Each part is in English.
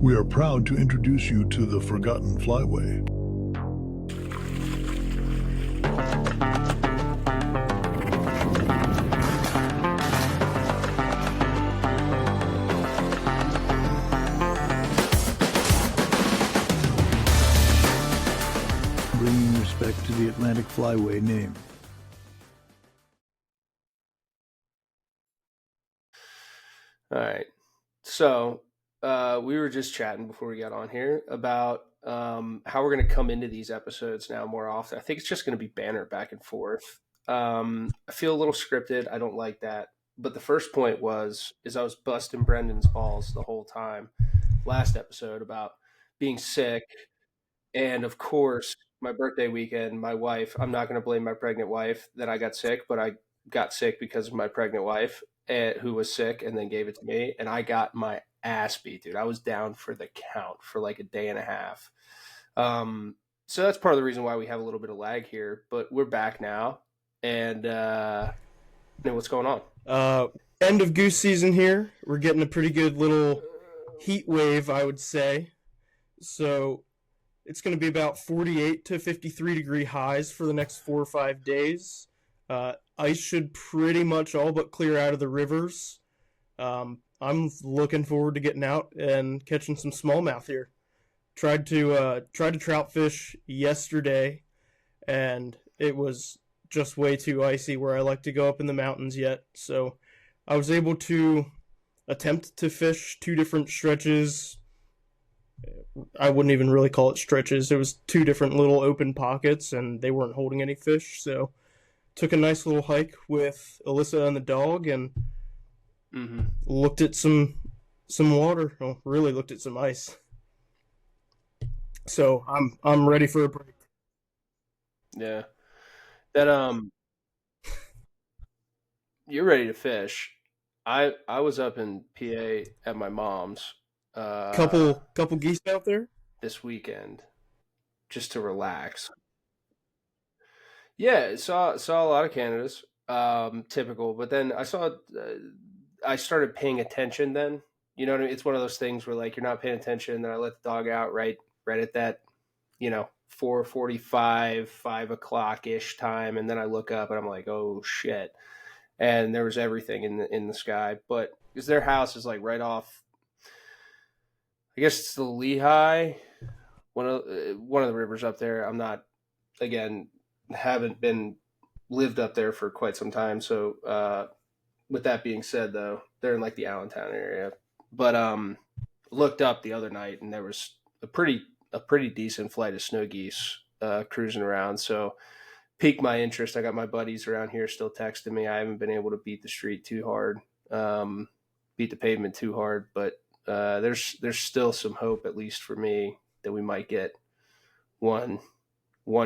We are proud to introduce you to the Forgotten Flyway. Bringing respect to the Atlantic Flyway name. All right. So we were just chatting before we got on here about how we're going to come into these episodes now more often. I think it's just going to be banter back and forth. I feel a little scripted. I don't like that. But the first point is I was busting Brendan's balls the whole time last episode about being sick. And of course, my birthday weekend, my wife, I'm not going to blame my pregnant wife that I got sick, but I got sick because of my pregnant wife who was sick and then gave it to me. And I got my ass beat, dude. I was down for the count for like a day and a half. So that's part of the reason why we have a little bit of lag here, but we're back now. And what's going on? End of goose season here. We're getting a pretty good little heat wave, I would say. So it's going to be about 48 to 53 degree highs for the next 4 or 5 days. Ice should pretty much all but clear out of the rivers. I'm looking forward to getting out and catching some smallmouth here. Tried to trout fish yesterday, and it was just way too icy where I like to go up in the mountains yet. So I was able to attempt to fish 2 different stretches. I wouldn't even really call it stretches. It was 2 different little open pockets, and they weren't holding any fish. So took a nice little hike with Alyssa and the dog, and looked at some water. Well, really looked at some ice. So I'm ready for a break. Yeah. That you're ready to fish. I was up in PA at my mom's Couple geese out there this weekend just to relax. Yeah, saw a lot of Canadas, typical. But then I started paying attention. Then you know what I mean? It's one of those things where like you're not paying attention. Then I let the dog out right at that 4:45, 5 o'clock ish time, and then I look up and I'm like, oh shit! And there was everything in the sky. But because their house is like right off, I guess it's the Lehigh, one of the rivers up there. I'm not again haven't been lived up there for quite some time. So with that being said, though, they're in like the Allentown area. But looked up the other night and there was a pretty decent flight of snow geese cruising around. So piqued my interest. I got my buddies around here still texting me. I haven't been able to beat the street too hard, beat the pavement too hard, but there's still some hope, at least for me, that we might get one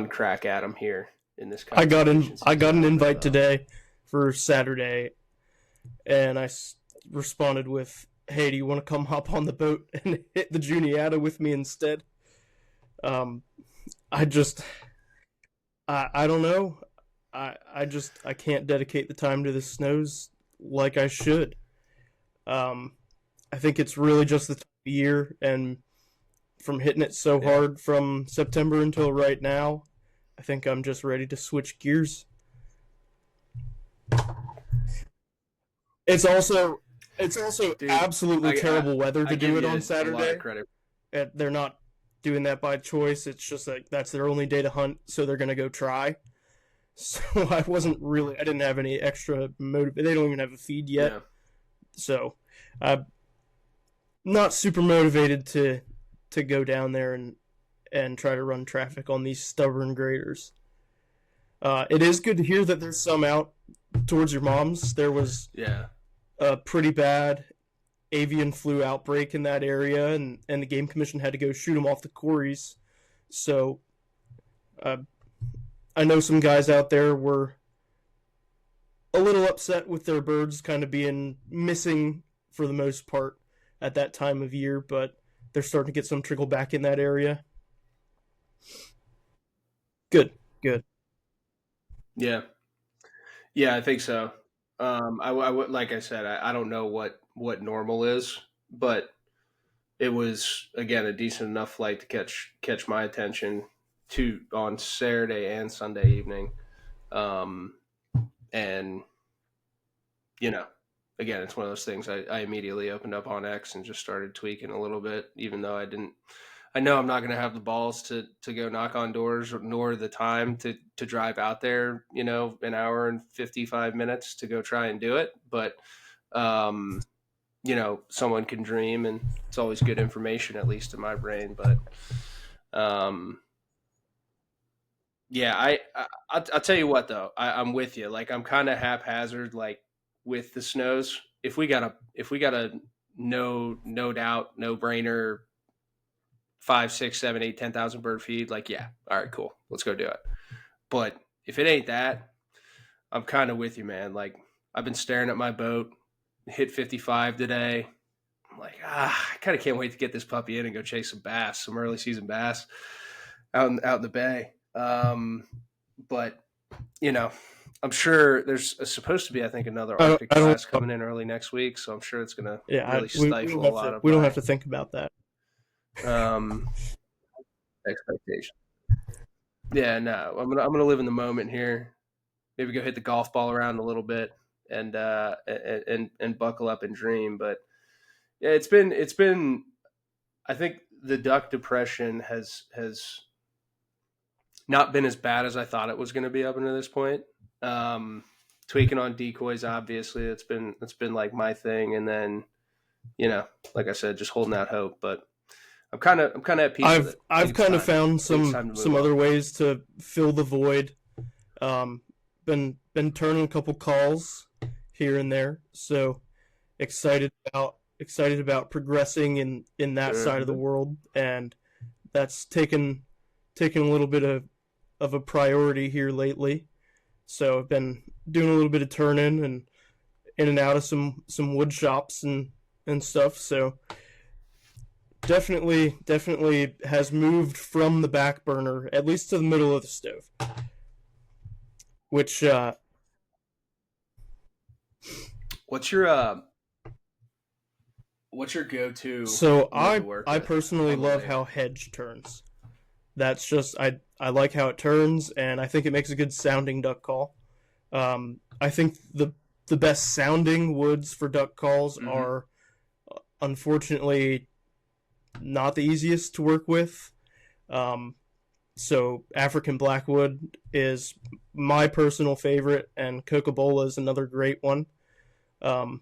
crack at them here in this conversation. I got an invite today for Saturday, and I responded with, "Hey, do you want to come hop on the boat and hit the Juniata with me instead?" I don't know. I can't dedicate the time to the snows like I should. I think it's really just the time of year, and from hitting it so hard from September until right now, I think I'm just ready to switch gears. It's also Dude, absolutely terrible weather to do it on Saturday. They're not doing that by choice. It's just like that's their only day to hunt, so they're gonna go try. So I didn't have any extra motive. They don't even have a feed yet, so I'm not super motivated to go down there and try to run traffic on these stubborn graders. It is good to hear that there's some out towards your mom's. There was a pretty bad avian flu outbreak in that area, and the Game Commission had to go shoot them off the quarries. So I know some guys out there were a little upset with their birds kind of being missing for the most part at that time of year, but they're starting to get some trickle back in that area. Good. Yeah, I think so. I would, like I said, I don't know what normal is, but it was again a decent enough flight to catch my attention on Saturday and Sunday evening. And you know, again, it's one of those things. I immediately opened up on X and just started tweaking a little bit, even though I didn't. I know I'm not going to have the balls to go knock on doors, nor the time to drive out there. An hour and 55 minutes to go try and do it. But someone can dream, and it's always good information, at least in my brain. But yeah, I'll tell you what though, I'm with you. Like I'm kind of haphazard, like with the snows. If we got a no doubt, no brainer, 5, 6, 7, 8, 10,000 bird feed, like yeah, all right, cool, let's go do it. But if it ain't that, I'm kind of with you, man. Like I've been staring at my boat, hit 55 today. I'm like, I kind of can't wait to get this puppy in and go chase some early season bass out in the bay. But I'm sure there's supposed to be, I think, another Arctic class coming in early next week, so I'm sure it's gonna really stifle a lot of. We don't have to think about that. Expectation. Yeah, no, I'm gonna live in the moment here. Maybe go hit the golf ball around a little bit and buckle up and dream. But yeah, it's been. I think the duck depression has not been as bad as I thought it was going to be up until this point. Tweaking on decoys, obviously, it's been like my thing, and then like I said, just holding out hope. But I'm kind of at peace with it. I've kind of found some other ways to fill the void. Been turning a couple calls here and there, so excited about progressing in that side of the world, and that's taken a little bit of a priority here lately. So I've been doing a little bit of turning and in and out of some wood shops and stuff. So definitely has moved from the back burner, at least to the middle of the stove. Which what's your go-to? So I personally love how hedge turns. That's just I like how it turns, and I think it makes a good sounding duck call. I think the best sounding woods for duck calls are unfortunately not the easiest to work with. So African Blackwood is my personal favorite, and Coca-Cola is another great one. A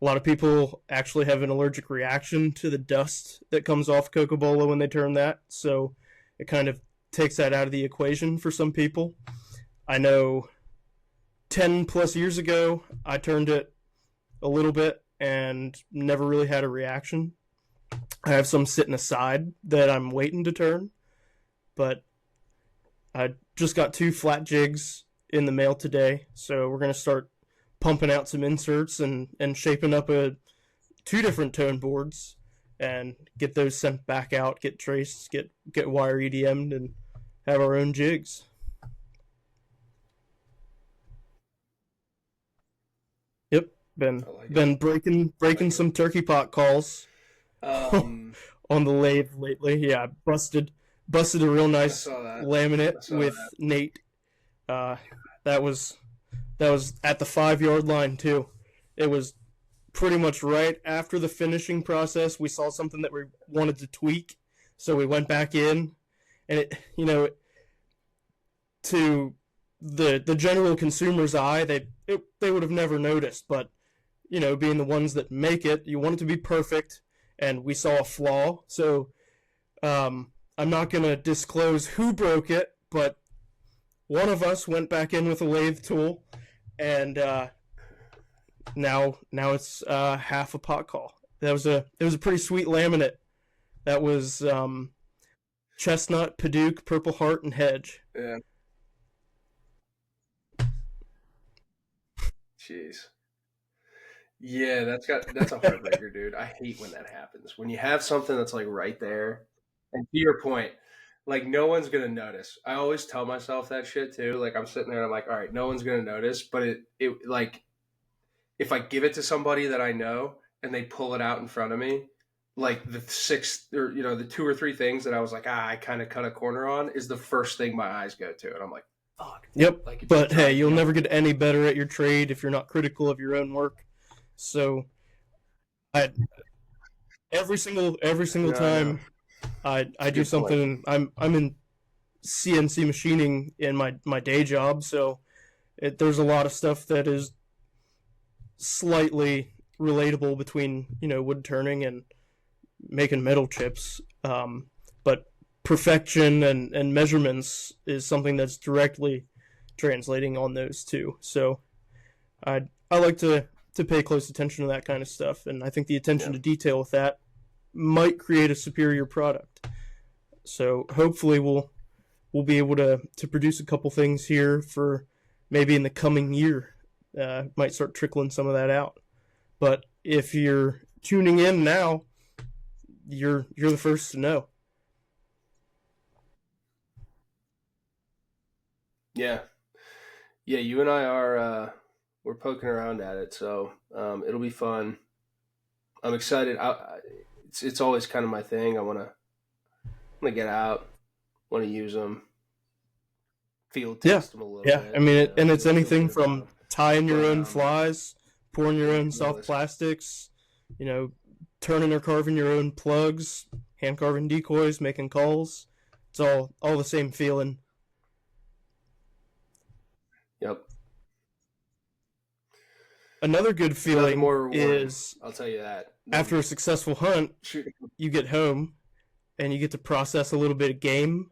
lot of people actually have an allergic reaction to the dust that comes off Coca-Cola when they turn that, so it kind of takes that out of the equation for some people. I know 10 plus years ago, I turned it a little bit and never really had a reaction. I have some sitting aside that I'm waiting to turn, but I just got 2 flat jigs in the mail today, so we're going to start pumping out some inserts and shaping up 2 different tone boards and get those sent back out, get traced, get wire EDM'd, and have our own jigs. Yep, been breaking some turkey pot calls on the lathe lately. Yeah, busted a real nice laminate with Nate. That was at the 5-yard line too. It was pretty much right after the finishing process. We saw something that we wanted to tweak, so we went back in, and it, to the general consumer's eye, they would have never noticed, but being the ones that make it, you want it to be perfect, and we saw a flaw. So I'm not going to disclose who broke it, but one of us went back in with a lathe tool, and now it's half a pot call. It was a pretty sweet laminate. That was chestnut, Paduke, Purple Heart, and Hedge. Yeah. Jeez. Yeah, that's a heartbreaker, dude. I hate when that happens. When you have something that's like right there, and to your point, like no one's gonna notice. I always tell myself that shit too. Like I'm sitting there and I'm like, all right, no one's gonna notice. But it like if I give it to somebody that I know and they pull it out in front of me, like the six or the two or three things that I was like, I kind of cut a corner on is the first thing my eyes go to, and I'm like, fuck. Yep. Like, it just But hey, drives you'll me never up. get any better at your trade if you're not critical of your own work. So I every single I know. time I It's a do good point. something, I'm in CNC machining in my day job, so there's a lot of stuff that is slightly relatable between wood turning and making metal chips. But perfection and measurements is something that's directly translating on those two. So I like to pay close attention to that kind of stuff, and I think the attention Yeah. to detail with that might create a superior product. So hopefully we'll be able to produce a couple things here for maybe in the coming year. Might start trickling some of that out. But if you're tuning in now, you're the first to know. Yeah. Yeah, you and I are we're poking around at it, so it'll be fun. I'm excited. It's always kind of my thing. I want to get out, want to use them, field Yeah, test them a little yeah. I bit, mean, and it's feel anything good about from them. tying your But own flies, pouring your own no, soft plastics, you know, turning or carving your own plugs, hand carving decoys, making calls. It's all the same feeling. yep, Another good nothing feeling more rewarding. is I'll tell you that. after Than a successful hunt, shooting. you get home and you get to process a little bit of game,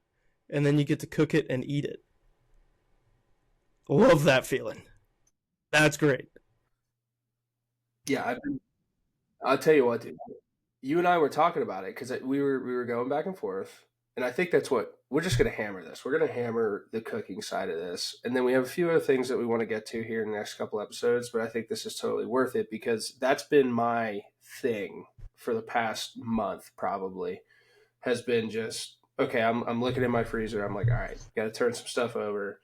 and then you get to cook it and eat it. Love that feeling. That's great. Yeah, I'll tell you what, dude. You and I were talking about it because we were going back and forth, and I think that's what we're just going to hammer this. We're going to hammer the cooking side of this, and then we have a few other things that we want to get to here in the next couple episodes. But I think this is totally worth it because that's been my thing for the past month. Probably has been just okay. I'm looking in my freezer. I'm like, all right, got to turn some stuff over.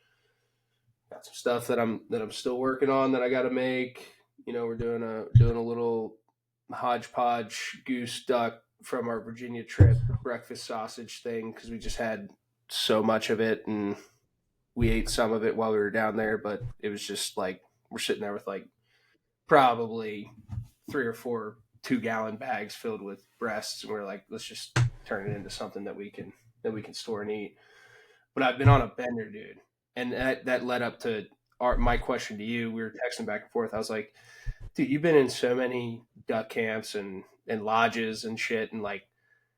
Got some stuff that I'm still working on that I got to make. We're doing a little hodgepodge goose duck from our Virginia trip breakfast sausage thing because we just had so much of it and we ate some of it while we were down there, but it was just like we're sitting there with like probably three or four 2 gallon bags filled with breasts, and we're like, let's just turn it into something that we can store and eat. But I've been on a bender, dude, and that led up to my question to you. We were texting back and forth. I was like, dude, you've been in so many duck camps and lodges and shit, and like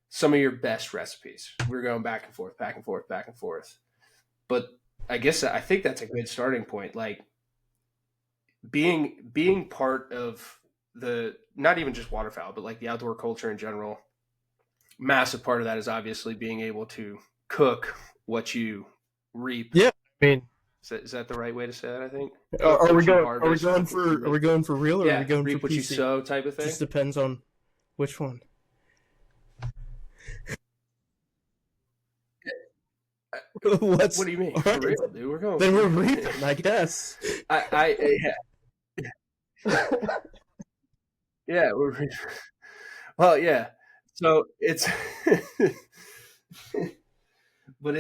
some of your best recipes. We were going back and forth, back and forth, back and forth. But I think that's a good starting point. Like being part of the not even just waterfowl, but like the outdoor culture in general. Massive part of that is obviously being able to cook what you reap. Yeah, I mean, Is that the right way to say that? I think are, cook are we what you going? Are we harvest, going reap what you for? Are we reap. going for real or are we Yeah, going for reap what you PC? sow type of thing. Just depends on which one. Let's. What do you mean? All For right, real, dude? We're going then for we're real. reaping, I guess. Yeah, yeah, well, yeah. So it's, but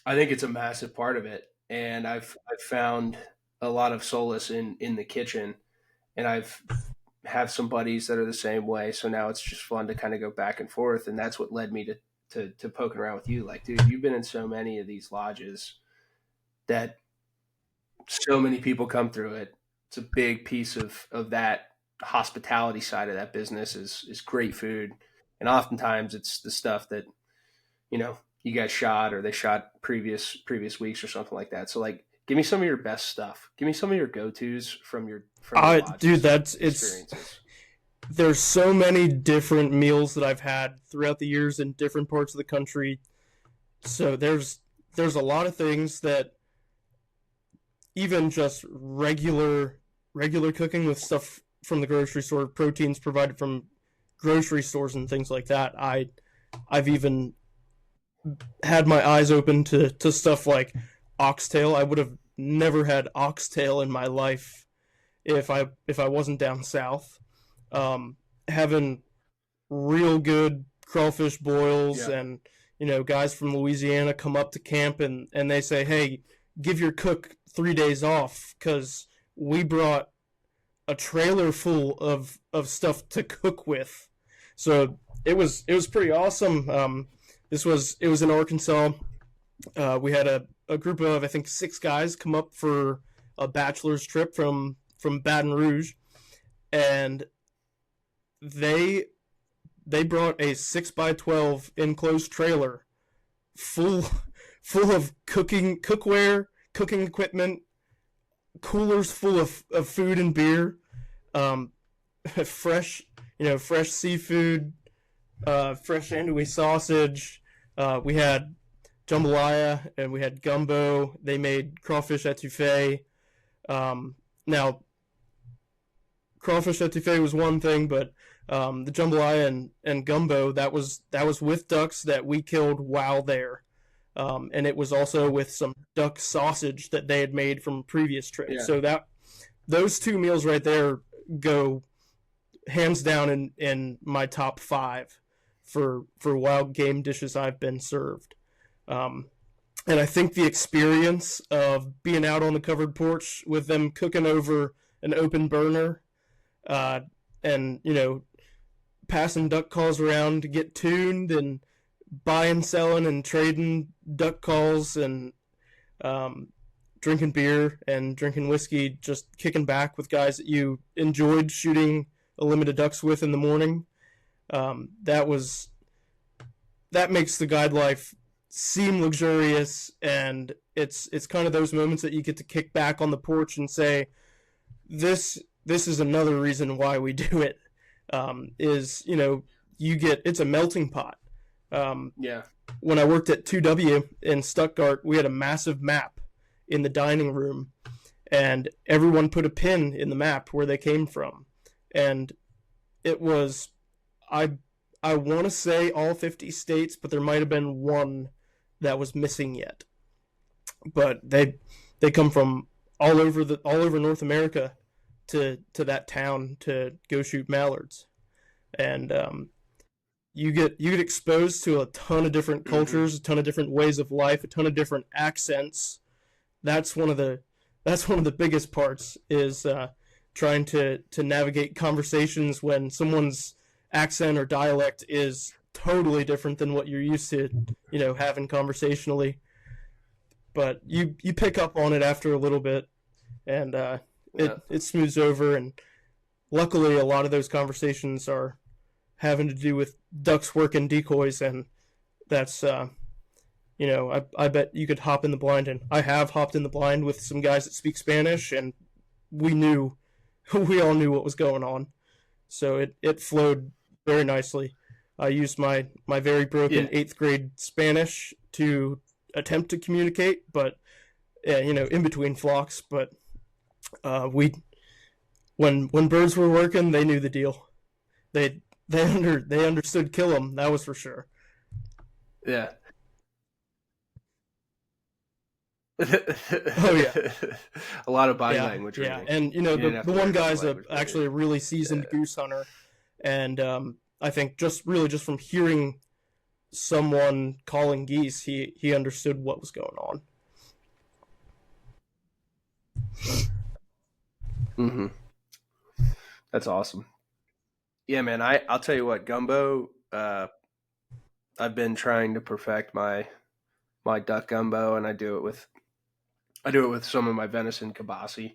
I think it's a massive part of it, and I've found a lot of solace in the kitchen, and I've have some buddies that are the same way. So now it's just fun to kind of go back and forth, and that's what led me to poking around with you. Like, dude, you've been in so many of these lodges that so many people come through it. It's a big piece of that hospitality side of that business is great food, and oftentimes it's the stuff that you guys shot or they shot previous weeks or something like that. So like, give me some of your best stuff. Give me some of your go tos from your Dude, lodges that's it's. experiences. There's so many different meals that I've had throughout the years in different parts of the country. So there's a lot of things that even just regular cooking with stuff from the grocery store, proteins provided from grocery stores and things like that. I've even had my eyes open to stuff like oxtail. I would have never had oxtail in my life if I wasn't down south. having real good crawfish boils, Yeah. and guys from Louisiana come up to camp and they say, hey, give your cook 3 days off because we brought a trailer full of stuff to cook with. So it was pretty awesome. It was in Arkansas. We had a group of, I think, 6 guys come up for a bachelor's trip from Baton Rouge, and they brought a 6x12 enclosed trailer full of cookware, cooking equipment, coolers full of food and beer, fresh seafood, fresh andouille sausage. We had jambalaya and we had gumbo. They made crawfish etouffee. Now, crawfish etouffee was one thing, but the jambalaya and gumbo, that was with ducks that we killed while there. And it was also with some duck sausage that they had made from previous trips. Yeah. So those 2 meals right there go hands down in my top 5 for wild game dishes I've been served. And I think the experience of being out on the covered porch with them cooking over an open burner, and passing duck calls around to get tuned, and buying, selling, and trading duck calls, and drinking beer and drinking whiskey, just kicking back with guys that you enjoyed shooting a limit of ducks with in the morning. That makes the guide life seem luxurious, and it's kind of those moments that you get to kick back on the porch and say, this is another reason why we do it. It's a melting pot. Yeah. When I worked at 2W in Stuttgart, we had a massive map in the dining room, and everyone put a pin in the map where they came from. And it was, I want to say all 50 states, but there might have been one that was missing yet. But they come from all over North America to that town to go shoot mallards. And you get exposed to a ton of different cultures, a ton of different ways of life, a ton of different accents. That's one of the biggest parts, is trying to navigate conversations when someone's accent or dialect is totally different than what you're used to, having conversationally. But you pick up on it after a little bit, and it smooths over. And luckily, a lot of those conversations are having to do with ducks working decoys, and that's I bet you could hop in the blind, and I have hopped in the blind with some guys that speak Spanish, and we all knew what was going on, so it flowed very nicely. I used my very broken 8th grade Spanish to attempt to communicate, but in between flocks. But when birds were working, they knew the deal. They understood kill 'em, that was for sure. Yeah. Oh yeah. A lot of body language. Yeah, reading. and the one guy's actually a really seasoned goose hunter, and I think just from hearing someone calling geese, he understood what was going on. Mm-hmm. That's awesome. Yeah, man. I'll tell you what, gumbo. I've been trying to perfect my duck gumbo, and I do it with some of my venison kibasi.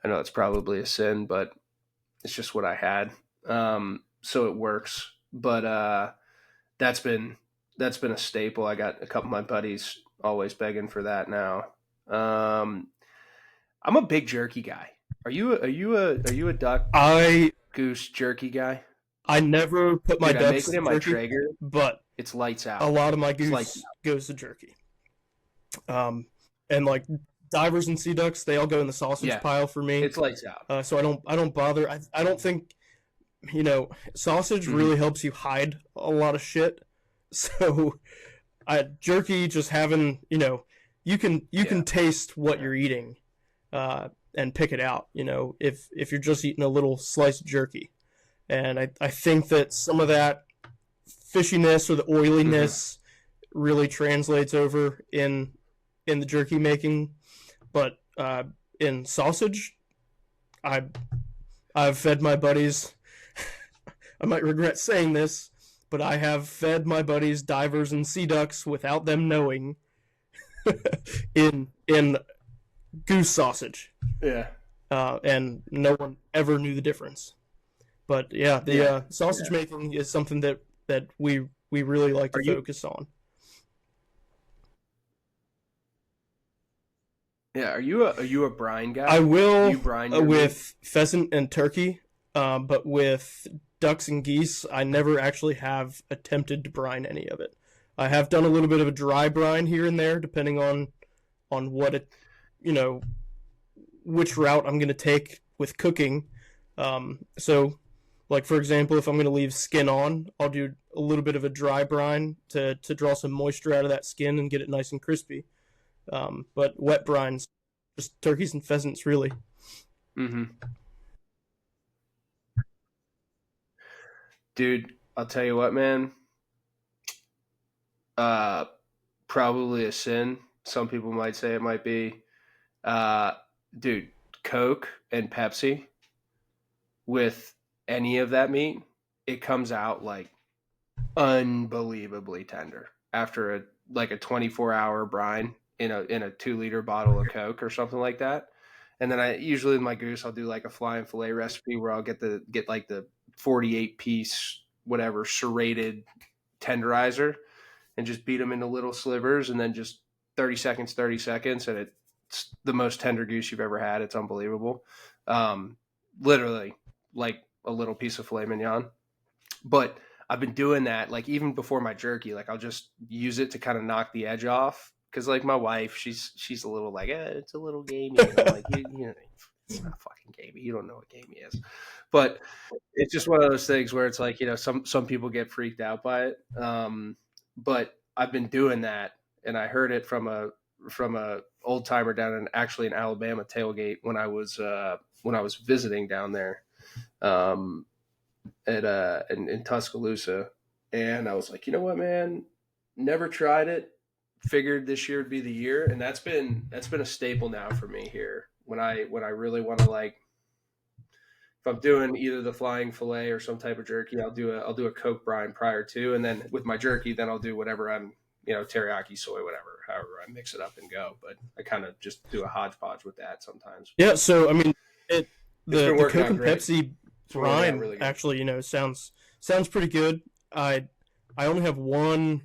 I know it's probably a sin, but it's just what I had. So it works. But that's been a staple. I got a couple of my buddies always begging for that now. I'm a big jerky guy. Are you a duck goose jerky guy? I never put my ducks in my jerky, Traeger, but it's lights out. A lot of my goose goes to jerky. And like divers and sea ducks, they all go in the sausage pile for me. It's lights out. So I don't bother. I don't think sausage really helps you hide a lot of shit. So jerky, just having you can taste what you're eating, and pick it out. If you're just eating a little slice of jerky, And I think that some of that fishiness or the oiliness really translates over in the jerky making. But in sausage, I've fed my buddies. I might regret saying this, but I have fed my buddies divers and sea ducks without them knowing in goose sausage. Yeah. And no one ever knew the difference. But yeah, the sausage making is something that we really like to focus on. Yeah, are you a brine guy? I will you brine your with meat? Pheasant and turkey, but with ducks and geese, I never actually have attempted to brine any of it. I have done a little bit of a dry brine here and there, depending on what it, which route I'm going to take with cooking. So, like for example, if I'm going to leave skin on, I'll do a little bit of a dry brine to draw some moisture out of that skin and get it nice and crispy. But wet brines, just turkeys and pheasants, really. Mm-hmm. Dude, I'll tell you what, man. Probably a sin. Some people might say it might be. Dude, Coke and Pepsi with any of that meat, it comes out like unbelievably tender after a 24-hour brine in a 2-liter bottle of Coke or something like that. And then I usually in my goose, I'll do like a flying fillet recipe where I'll get like the 48 piece, whatever, serrated tenderizer and just beat them into little slivers and then just 30 seconds. And it's the most tender goose you've ever had. It's unbelievable. Literally like a little piece of filet mignon. But I've been doing that, like even before my jerky, like I'll just use it to kind of knock the edge off. Cause like my wife, she's a little like, it's a little gamey. And I'm like, it's not fucking gamey. You don't know what gamey is. But it's just one of those things where it's like, some people get freaked out by it. But I've been doing that, and I heard it from a old timer down in Alabama tailgate when I was visiting down there, in Tuscaloosa, and I was like, you know what, man, never tried it. Figured this year would be the year, and that's been a staple now for me here. When I really want to, like, if I'm doing either the flying fillet or some type of jerky, I'll do a Coke brine prior to, and then with my jerky, then I'll do whatever I'm, teriyaki, soy, whatever, however I mix it up and go. But I kind of just do a hodgepodge with that sometimes. Yeah, so I mean, the Coke and Pepsi brine really actually, sounds pretty good. I only have one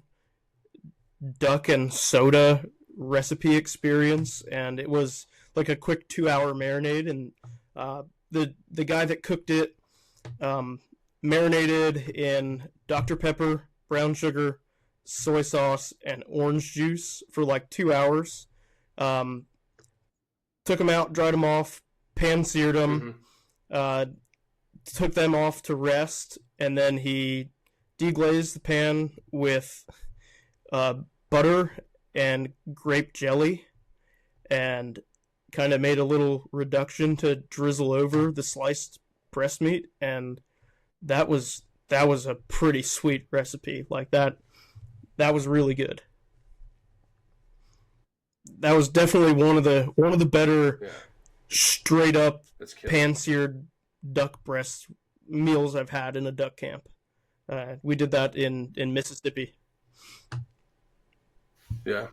duck and soda recipe experience, and it was like a quick 2-hour marinade, and the guy that cooked it marinated in Dr. Pepper, brown sugar, soy sauce, and orange juice for like 2 hours. Took them out, dried them off, pan seared them, took them off to rest, and then he deglazed the pan with butter and grape jelly, and kind of made a little reduction to drizzle over the sliced breast meat, and that was a pretty sweet recipe. Like that was really good. That was definitely one of the better straight up pan seared duck breast meals I've had in a duck camp. We did that in Mississippi. Yeah.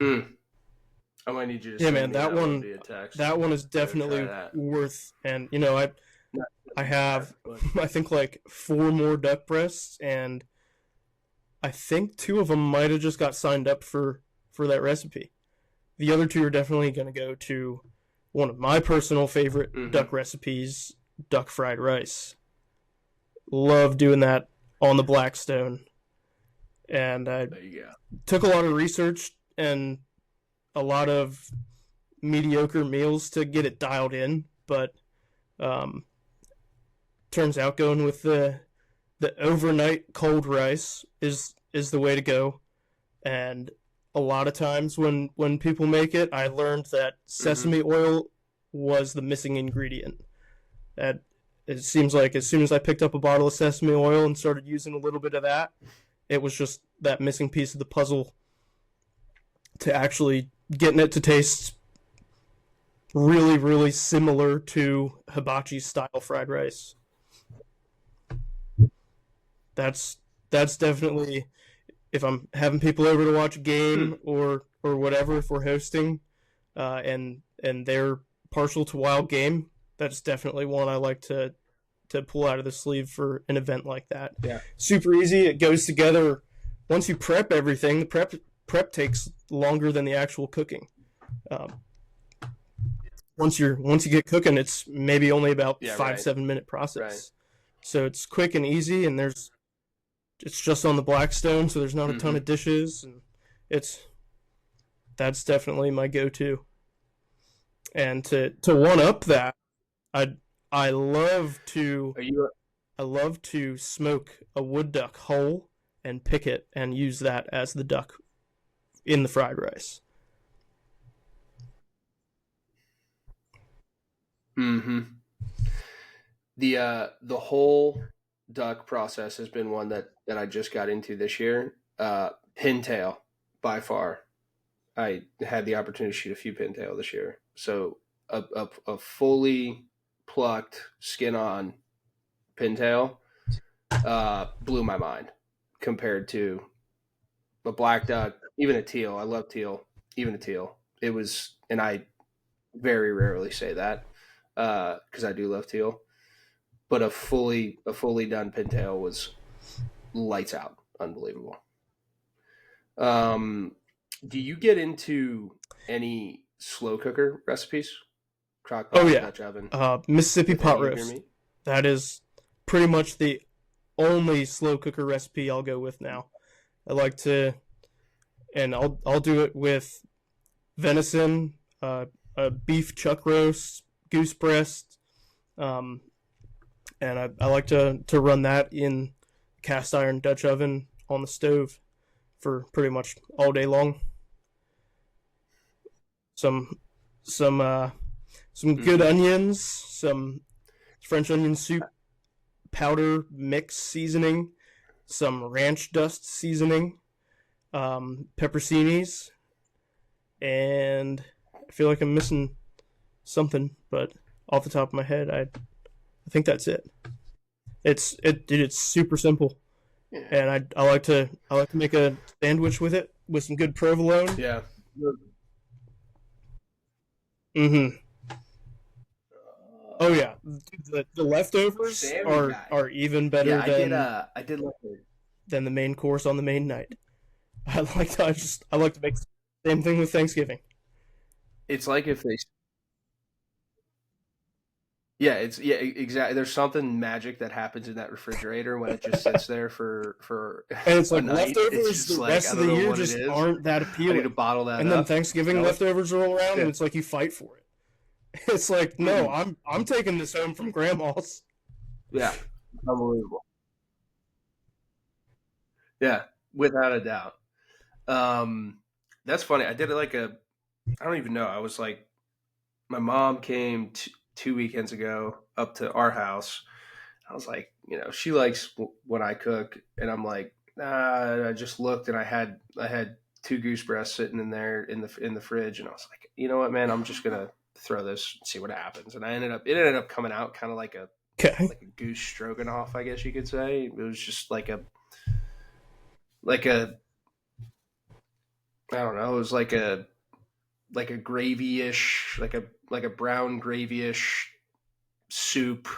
I might need you to. Yeah, man, that one is definitely worth. And I have, I think, like 4 more duck breasts, and I think 2 of them might have just got signed up for that recipe. The other 2 are definitely going to go to one of my personal favorite duck recipes, duck fried rice. Love doing that on the Blackstone. And I took a lot of research and a lot of mediocre meals to get it dialed in, but turns out going with the overnight cold rice is the way to go. And a lot of times when people make it, I learned that sesame oil was the missing ingredient. That it seems like as soon as I picked up a bottle of sesame oil and started using a little bit of that, it was just that missing piece of the puzzle to actually getting it to taste really, really similar to hibachi style fried rice. That's definitely, if I'm having people over to watch a game or whatever, if we're hosting, and they're partial to wild game, that's definitely one I like to pull out of the sleeve for an event like that. Yeah. Super easy. It goes together. Once you prep everything, the prep takes longer than the actual cooking. Once you get cooking, it's maybe only about 5-7 minute process. Right. So it's quick and easy, and it's just on the Blackstone, so there's not a ton of dishes, and that's definitely my go-to. And to one up that, I love to smoke a wood duck whole and pick it and use that as the duck in the fried rice. The whole duck process has been one that I just got into this year. Pintail, by far. I had the opportunity to shoot a few pintail this year. So a fully plucked, skin on pintail blew my mind compared to a black duck, even a teal. I love teal, even a teal. It was, and I very rarely say that because I do love teal. But a fully done pintail was lights out, unbelievable. Do you get into any slow cooker recipes? Crock pot, Dutch oven. Mississippi pot roast. That is pretty much the only slow cooker recipe I'll go with now. I like to, and I'll do it with venison, a beef chuck roast, goose breast, and I like to run that in cast iron Dutch oven on the stove for pretty much all day long. Some good onions, some French onion soup powder mix seasoning, some ranch dust seasoning, pepperoncinis, and I feel like I'm missing something, but off the top of my head, I think that's it. It's super simple, and I like to make a sandwich with it with some good provolone. Yeah. Oh yeah, the leftovers are even better than the main course on the main night. I like to make the same thing with Thanksgiving. It's like if they exactly. There's something magic that happens in that refrigerator when it just sits there for and it's like leftovers the rest of the year just aren't that appealing. I need to bottle that and then Thanksgiving leftovers roll around and it's like you fight for it. It's like, no, I'm taking this home from grandma's. Yeah, unbelievable. Yeah, without a doubt. That's funny. I did it I don't even know. I was like, my mom came 2 weekends ago up to our house. I was like, she likes when I cook, and I'm like, I just looked and I had 2 goose breasts sitting in there in the fridge, and I was like, you know what, man, I'm just gonna throw this and see what happens. And it ended up coming out kind of like a goose stroganoff, I guess you could say. It was just like a I don't know, it was like a gravy-ish, like a brown gravy-ish soup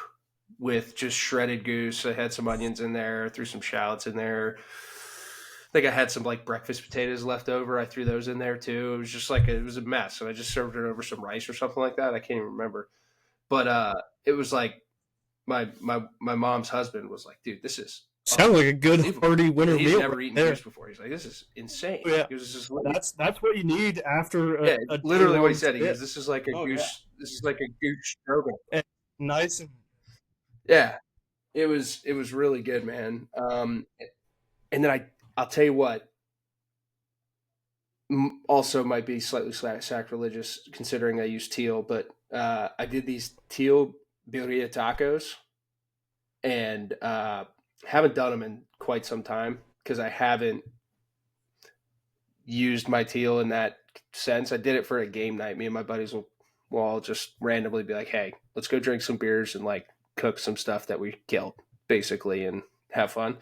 with just shredded goose. I had some onions in there, threw some shallots in there. I think I had some breakfast potatoes left over. I threw those in there too. It was just it was a mess. And I just served it over some rice or something like that. I can't even remember. But it was like my mom's husband was like, dude, this is sounds like a good hearty winter meal. He's never eaten goose before. He's like, this is insane. Yeah. He was just that's what you need after literally what he said. He goes, this is like a goose. Yeah. This is like a goose stroganoff. And nice. Yeah, it was really good, man. And then I'll tell you what, also might be slightly sacrilegious considering I use teal, but I did these teal birria tacos, and haven't done them in quite some time because I haven't used my teal in that sense. I did it for a game night. Me and my buddies will all just randomly be like, "Hey, let's go drink some beers and like cook some stuff that we killed, basically, and have fun."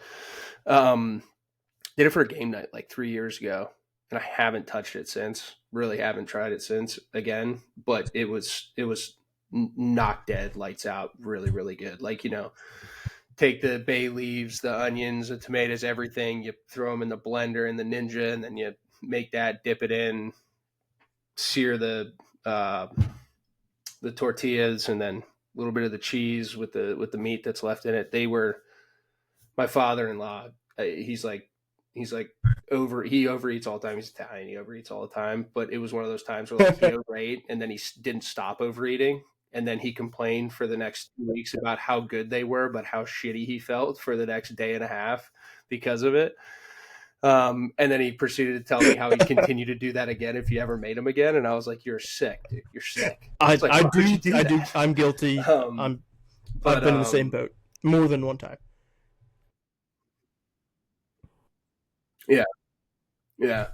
Um, did it for a game night like 3 years ago, and I haven't touched it since. Really haven't tried it since again, but it was knock dead, lights out, really really good. Like, take the bay leaves, the onions, the tomatoes, everything. You throw them in the blender and the Ninja, and then you make that, dip it in, sear uh, the tortillas, and then a little bit of the cheese with the meat that's left in it. They were my father-in-law. He's like he overeats all the time. He's Italian. He overeats all the time. But it was one of those times where like he overate and then he didn't stop overeating. And then he complained for the next 2 weeks about how good they were, but how shitty he felt for the next day and a half because of it. And then he proceeded to tell me how he'd continue to do that again if you ever made him again. And I was like, "You're sick, dude. You're sick." I like, do. I'm guilty. I've been in the same boat more than one time. Yeah, yeah.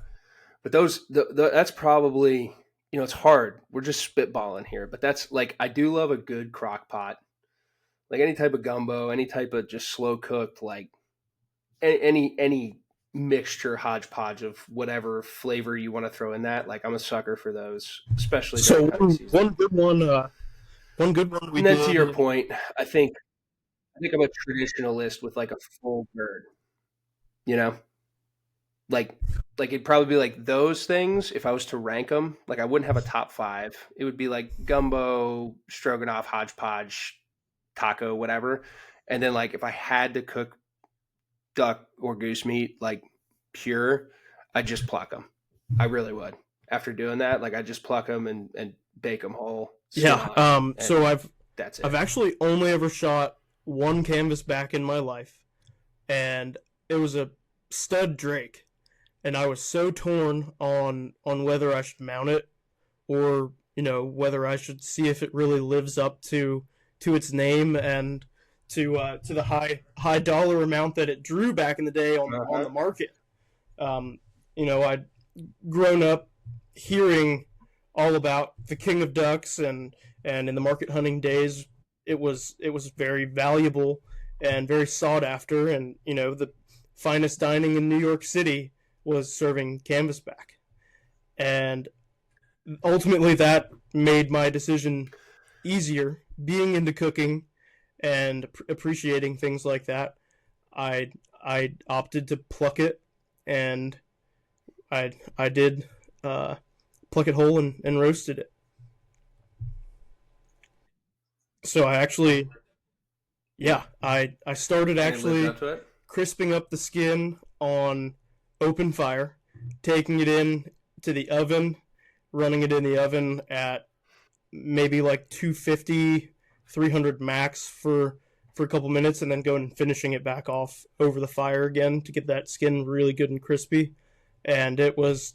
But that's probably, it's hard. We're just spitballing here, but that's like, I do love a good crock pot, like any type of gumbo, any type of just slow cooked, like any mixture hodgepodge of whatever flavor you want to throw in that. Like, I'm a sucker for those, especially So during hunting season. one good one we And then did. to your point, I think I'm a traditionalist with like a full bird, you know, like it'd probably be like those things. If I was to rank them, like I wouldn't have a top five. It would be like gumbo, stroganoff, hodgepodge, taco, whatever. And then like if I had to cook duck or goose meat like pure, I'd just pluck them. I really would. After doing that, like I just pluck them and bake them whole. Yeah. So that's it. I've actually only ever shot one canvasback in my life, and it was a stud drake, and I was so torn on whether I should mount it or whether I should see if it really lives up to its name and to the high dollar amount that it drew back in the day on the market. I'd grown up hearing all about the king of ducks, and in the market hunting days, it was very valuable and very sought after, and the finest dining in New York City was serving canvasback, and ultimately that made my decision easier. Being into cooking and appreciating things like that, I opted to pluck it, and I did pluck it whole and roasted it. So I actually, yeah, I started actually crisping up the skin on open fire, taking it in to the oven, running it in the oven at maybe like 250, 300 max for a couple minutes, and then going and finishing it back off over the fire again to get that skin really good and crispy. And it was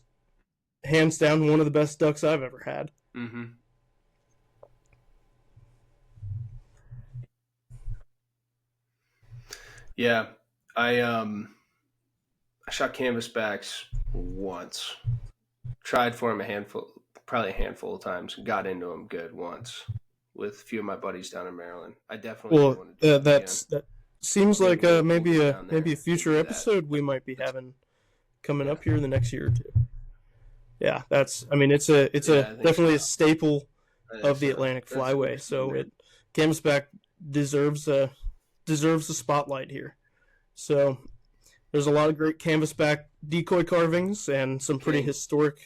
hands down one of the best ducks I've ever had. Mm-hmm. Yeah, I shot canvasbacks once. Tried for them probably a handful of times. Got into them good once with a few of my buddies down in Maryland. I definitely want to do that seems like maybe a future episode we might be having coming up here in the next year or two. Yeah, it's definitely a staple of the Atlantic Flyway. So canvasback deserves a spotlight here. So there's a lot of great canvasback decoy carvings and some pretty historic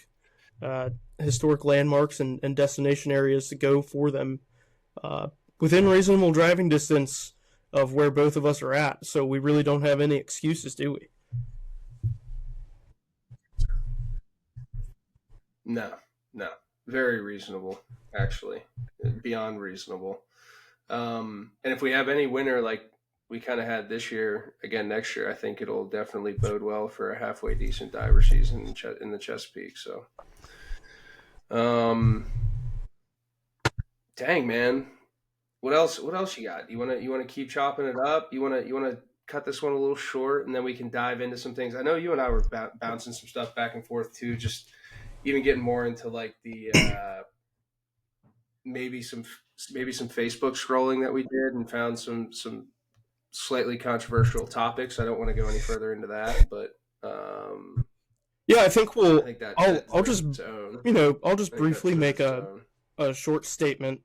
landmarks and destination areas to go for them within reasonable driving distance of where both of us are at. So we really don't have any excuses, do we? No. Very reasonable, actually. Beyond reasonable. And if we have any winter like we kind of had this year, again next year, I think it'll definitely bode well for a halfway decent diver season in the Chesapeake. So, Dang, man. What else? What else you got? You wanna keep chopping it up? You wanna cut this one a little short, and then we can dive into some things. I know you and I were bouncing some stuff back and forth too. Just even getting more into like the maybe some Facebook scrolling that we did and found some slightly controversial topics. I don't want to go any further into that, but Yeah, I think we'll. I think that I'll just I'll just briefly make a a short statement.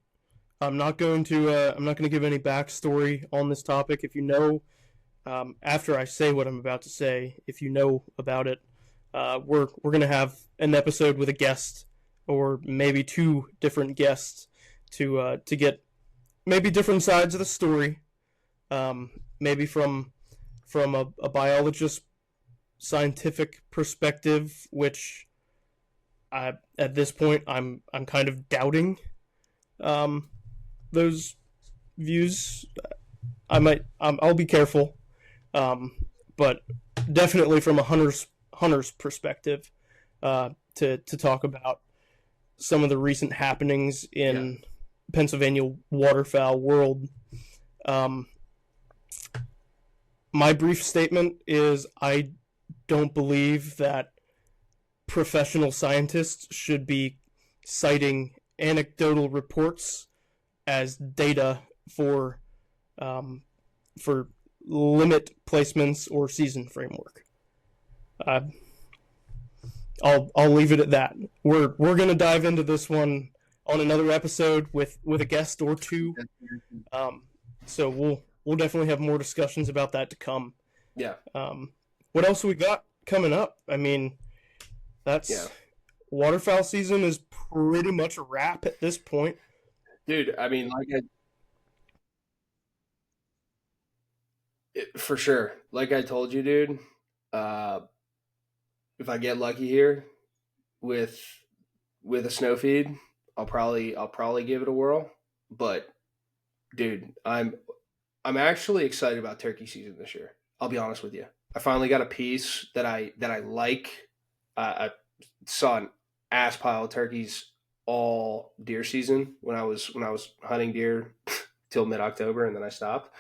I'm not going to give any backstory on this topic. If you know, after I say what I'm about to say, if you know about it, we're gonna have an episode with a guest, or maybe two different guests, to get maybe different sides of the story, maybe from a biologist scientific perspective, which at this point I'm kind of doubting those views. I'll be careful, but definitely from a hunter's perspective, to talk about some of the recent happenings in Pennsylvania waterfowl world. My brief statement is I don't believe that professional scientists should be citing anecdotal reports as data for limit placements or season framework. I'll leave it at that. We're gonna dive into this one on another episode with a guest or two. So we'll definitely have more discussions about that to come. Yeah. What else we got coming up? I mean, waterfowl season is pretty much a wrap at this point. Dude, I mean, for sure. Like I told you, dude, if I get lucky here with a snow feed, I'll probably give it a whirl. But dude, I'm actually excited about turkey season this year. I'll be honest with you. I finally got a piece that I like. I saw an ass pile of turkeys all deer season when I was hunting deer till mid-October, and then I stopped.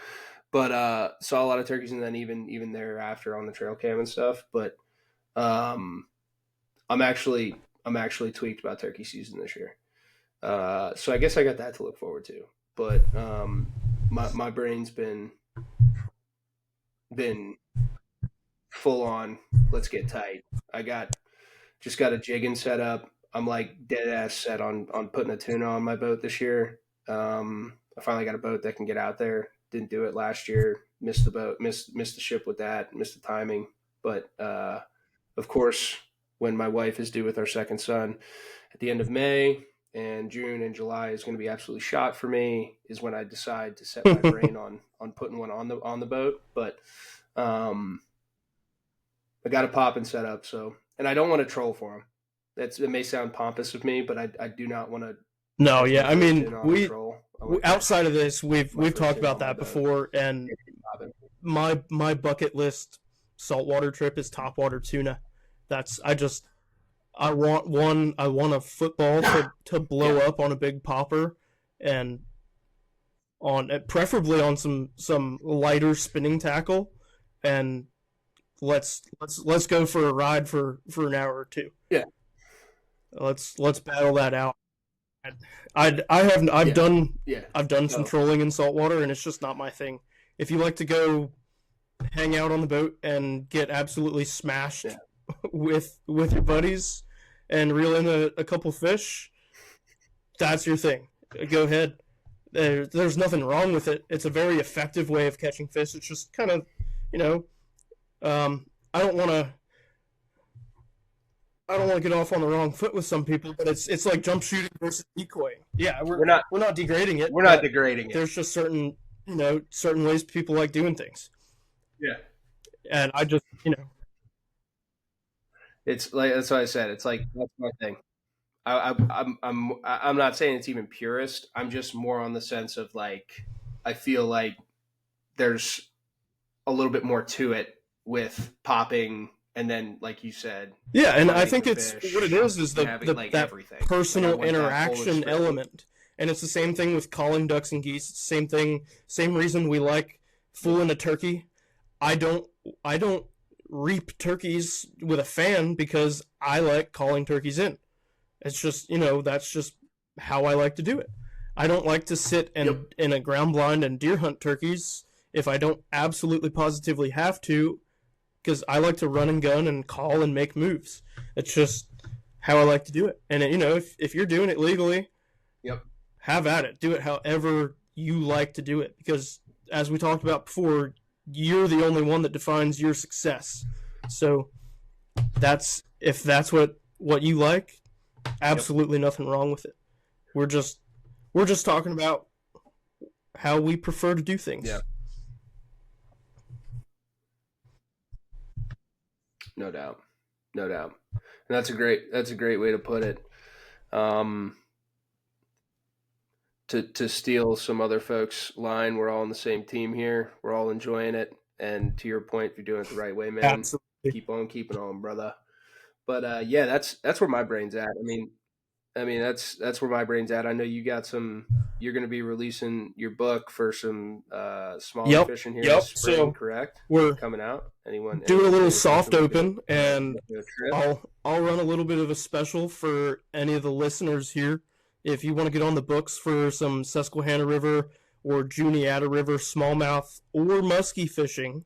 But saw a lot of turkeys, and then even thereafter on the trail cam and stuff. But I'm actually tweaked about turkey season this year. So I guess I got that to look forward to. But my brain's been full on. Let's get tight. I just got a jigging set up. I'm like dead ass set on putting a tuna on my boat this year. I finally got a boat that can get out there. Didn't do it last year. Missed the boat. Missed the ship with that. Missed the timing. But of course, when my wife is due with our second son at the end of May, and June and July is going to be absolutely shot for me, is when I decide to set my brain on putting one on the boat. But I got a pop and set up. So, and I don't want to troll for him. It may sound pompous of me, but I do not want to. No, yeah, I mean, we outside of this, we've talked about that before, and my bucket list saltwater trip is topwater tuna. I want a football to blow up on a big popper, and preferably on some lighter spinning tackle, and let's go for a ride for an hour or two. Yeah. Let's battle that out. I've done some trolling in saltwater, and it's just not my thing. If you like to go hang out on the boat and get absolutely smashed with your buddies and reel in a couple fish, that's your thing. Go ahead. There's nothing wrong with it. It's a very effective way of catching fish. It's just kind of, I don't want to get off on the wrong foot with some people, but it's like jump shooting versus decoying. Yeah, we're not degrading it. We're not degrading it. There's just certain ways people like doing things. Yeah. And I just, it's like, that's what I said. It's like, that's my thing. I'm not saying it's even purist. I'm just more on the sense of like, I feel like there's a little bit more to it with popping. And then, like you said, yeah, and I think it's fish, what it is the like that everything. personal like interaction element. And it's the same thing with calling ducks and geese. It's the same thing, same reason we like fooling a turkey. I don't reap turkeys with a fan because I like calling turkeys in. It's just, that's just how I like to do it. I don't like to sit in a ground blind and deer hunt turkeys if I don't absolutely positively have to, because I like to run and gun and call and make moves. It's just how I like to do it. And, if you're doing it legally, have at it. Do it however you like to do it, because as we talked about before, you're the only one that defines your success. So if that's what you like, absolutely nothing wrong with it. We're just talking about how we prefer to do things. Yeah. No doubt. And that's a great way to put it. To steal some other folks' line, we're all on the same team here. We're all enjoying it. And to your point, if you're doing it the right way, man, absolutely. Keep on keeping on, brother. But that's where my brain's at. I mean, that's where my brain's at. I know you got you're going to be releasing your book for some smaller fishing here this spring, so correct? We're coming out. Anyone doing a little soft open, and I'll run a little bit of a special for any of the listeners here. If you want to get on the books for some Susquehanna River or Juniata River smallmouth or muskie fishing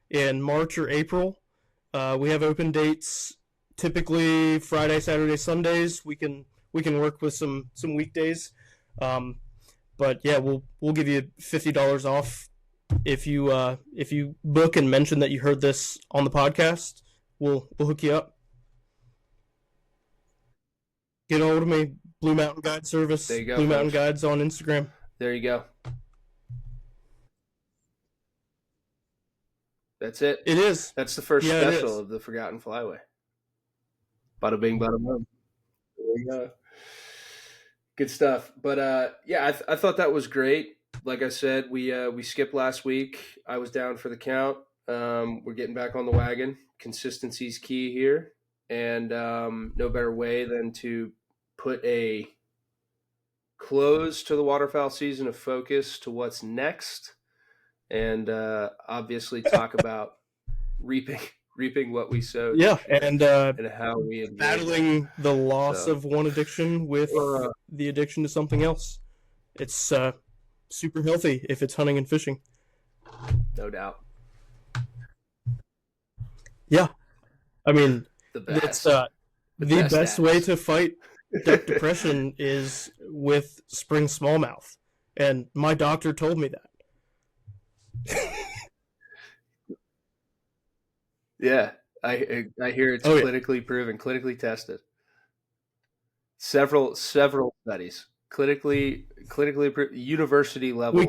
in March or April, we have open dates. Typically Friday, Saturday, Sundays. We can work with some weekdays, but yeah, we'll give you $50 off if you book and mention that you heard this on the podcast. We'll hook you up. Get a hold of me, Blue Mountain Guide Service. There you go, Blue Mountain Guides on Instagram. There you go. That's it. It is. That's the first special of the Forgotten Flyway. Bada bing, bada boom. There you go. Good stuff. But I thought that was great. Like I said, we skipped last week. I was down for the count. We're getting back on the wagon. Consistency's key here, and no better way than to put a close to the waterfowl season, of focus to what's next, and obviously talk about reaping what we sowed. Yeah, and how we battling the loss of one addiction with the addiction to something else. It's super healthy if it's hunting and fishing. No doubt. Yeah, I mean, the best. It's, the best way to fight duck depression is with spring smallmouth, and my doctor told me that. Yeah, I hear it's clinically proven, clinically tested. Several studies, clinically approved, university level.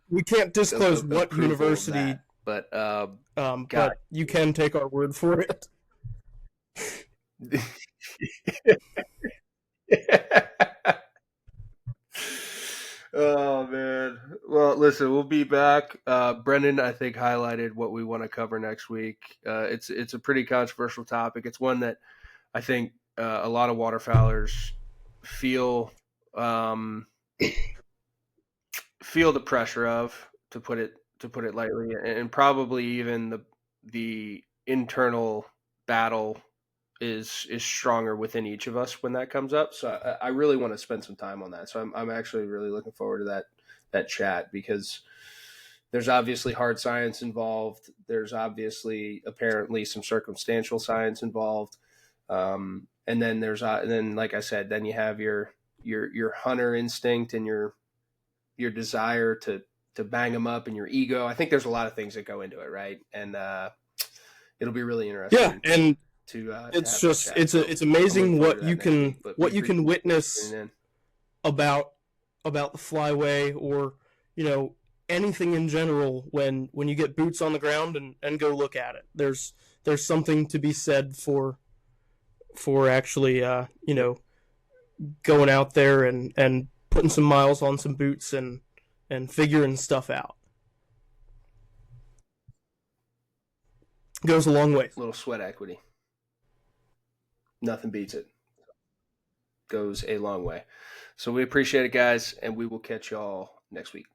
We can't disclose what university, but but you can take our word for it. Oh man. Well, listen, we'll be back. Brenden, I think, highlighted what we want to cover next week. It's a pretty controversial topic. It's one that I think a lot of waterfowlers feel the pressure of, to put it lightly, and probably even the internal battle is stronger within each of us when that comes up. So I really want to spend some time on that. So I'm actually really looking forward to that chat, because there's obviously hard science involved. There's obviously apparently some circumstantial science involved. And then like I said, then you have your hunter instinct and your desire to bang them up, and your ego. I think there's a lot of things that go into it. Right. And it'll be really interesting. Yeah. And it's it's amazing what you can witness about the flyway, or anything in general when you get boots on the ground and go look at it. There's something to be said for actually going out there and putting some miles on some boots and figuring stuff out. Goes a long way. A little sweat equity. Nothing beats it. goes a long way. So we appreciate it, guys, and we will catch y'all next week.